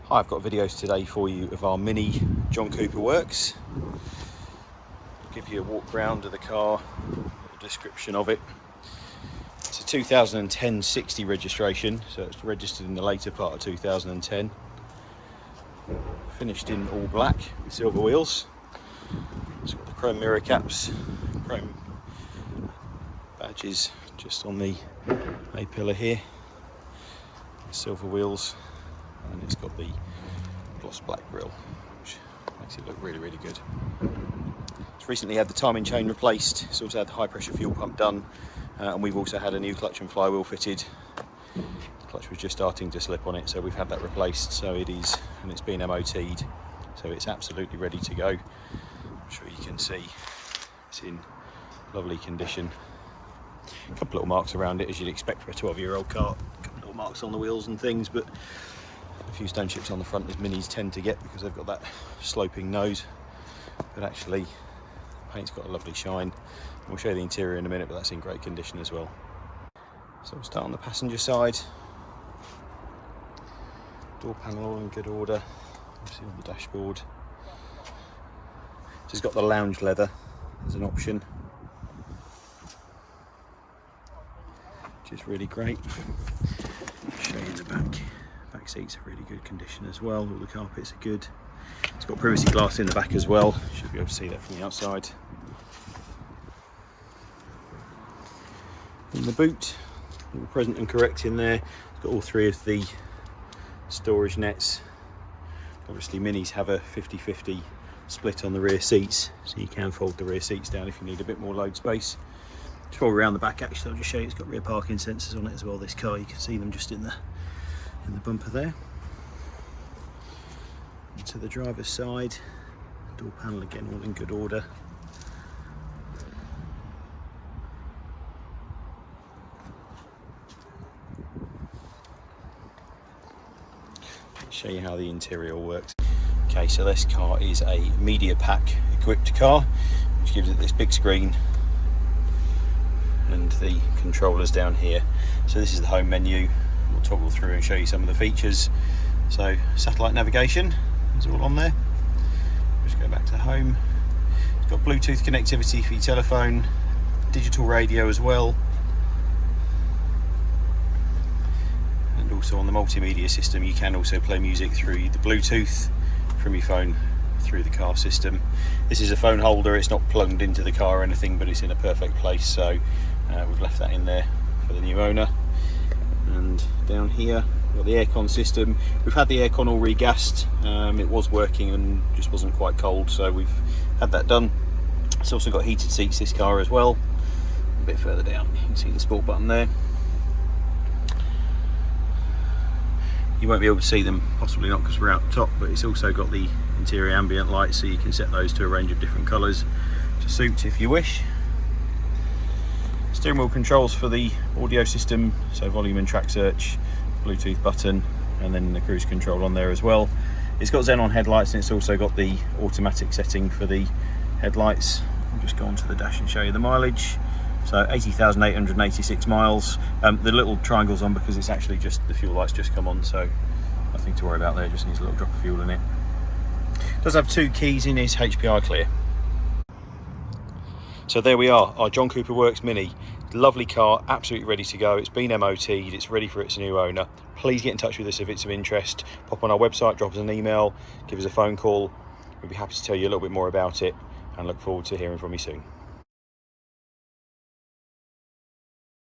Hi, I've got videos today for you of our Mini John Cooper Works. I'll give you a walk round of the car, a description of it. It's a 2010 60 registration, so it's registered in the later part of 2010. Finished in all black with silver wheels. It's got the chrome mirror caps, chrome badges just on the A-pillar here, silver wheels, and it's got the gloss black grille, which makes it look really, really good. It's recently had the timing chain replaced. It's also had the high pressure fuel pump done, and we've also had a new clutch and flywheel fitted. The clutch was just starting to slip on it, so we've had that replaced. So it is, and it's been MOT'd, so it's absolutely ready to go. I'm sure you can see it's in lovely condition. A couple little marks around it, as you'd expect for a 12-year-old car. A couple little marks on the wheels and things, but a few stone chips on the front, as Minis tend to get because they've got that sloping nose. But actually, the paint's got a lovely shine. We'll show you the interior in a minute, but that's in great condition as well. So we'll start on the passenger side. Door panel all in good order. Obviously on the dashboard. So it's got the lounge leather as an option, which is really great. I'll show you the back. Back seats are really good condition as well. All the carpets are good. It's got privacy glass in the back as well. Should be able to see that from the outside. In the boot, all present and correct in there. It's got all three of the storage nets. Obviously Minis have a 50-50 split on the rear seats, so you can fold the rear seats down if you need a bit more load space. Just while we're around the back, actually, I'll just show you it's got rear parking sensors on it as well, this car. You can see them just in the bumper there. And to the driver's side, door panel again all in good order. Let's show you how the interior works. Okay, so this car is a media pack equipped car, which gives it this big screen and the controllers down here. So this is the home menu. We'll toggle through and show you some of the features. So satellite navigation is all on there. Just go back to home. It's got Bluetooth connectivity for your telephone, digital radio as well, and also on the multimedia system you can also play music through the Bluetooth from your phone through the car system. This is a phone holder, it's not plugged into the car or anything, but it's in a perfect place, so we've left that in there for the new owner. And down here we've got the aircon system. We've had the aircon all regassed. It was working and just wasn't quite cold, so we've had that done. It's also got heated seats, this car as well. A bit further down you can see the sport button there. You won't be able to see them, possibly not because we're out the top, but it's also got the interior ambient lights, so you can set those to a range of different colours to suit if you wish. Steering wheel controls for the audio system, so volume and track search, Bluetooth button, and then the cruise control on there as well. It's got xenon headlights, and it's also got the automatic setting for the headlights. I'll just go onto the dash and show you the mileage. So 80,886 miles. The little triangle's on because it's actually just the fuel lights just come on, so nothing to worry about there, just needs a little drop of fuel in it. It does have 2 keys in its HPI clear. So there we are, our John Cooper Works Mini. Lovely car, absolutely ready to go. It's been MOT'd, it's ready for its new owner. Please get in touch with us if it's of interest. Pop on our website, drop us an email, give us a phone call. We'd be happy to tell you a little bit more about it, and look forward to hearing from you soon.